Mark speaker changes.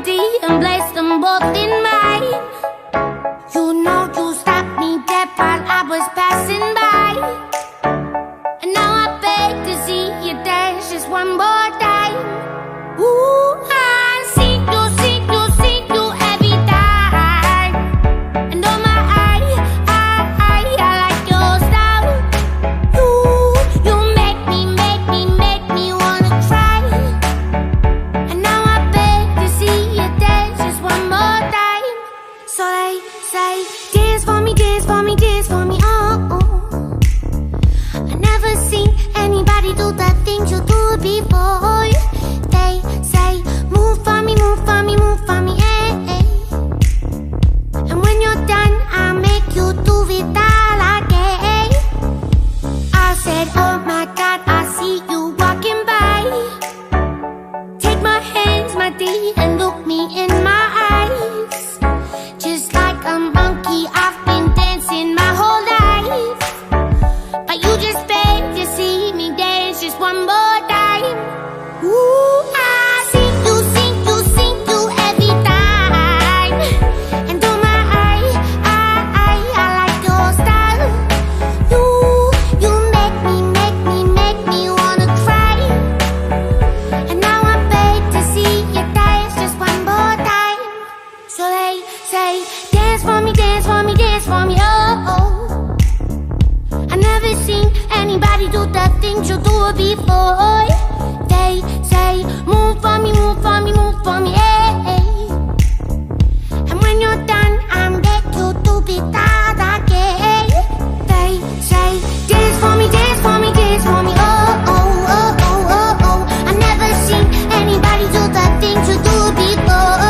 Speaker 1: melody and place them both in mine. You know you stopped me dead while I was passing by, and now I beg to see you dance just one more time. Ooh, I see you every time. And oh my, I like your style. You make me wanna cry. And now I beg to see you dance just one more time. So they say, dance for me, dance for me, dance for me, oh, oh. I never seen anybody do the things you do before. They say, move for me, move for me, move for me, eh, eh. And when you're done, I'll make you do it all again. I said, oh my God, I see you walking by. Take my hands, my dear, and look me in my eyes. Just like a monkey, I've been dancing my whole life, but you just beg to see me dance just one more time. Ooh, I see you every time. And oh my, I like your style. You make me wanna cry. And now I beg to see you dance just one more time. So they say, dance for me, dance for me, dance for me, oh, oh. I never seen anybody do the things you do before. They say, move for me, move for me, move for me, eh, eh. And when you're done, I'm back to do it all again. They say, dance for me, dance for me, dance for me, oh, oh, oh, oh, oh, oh. I never seen anybody do the things you do before.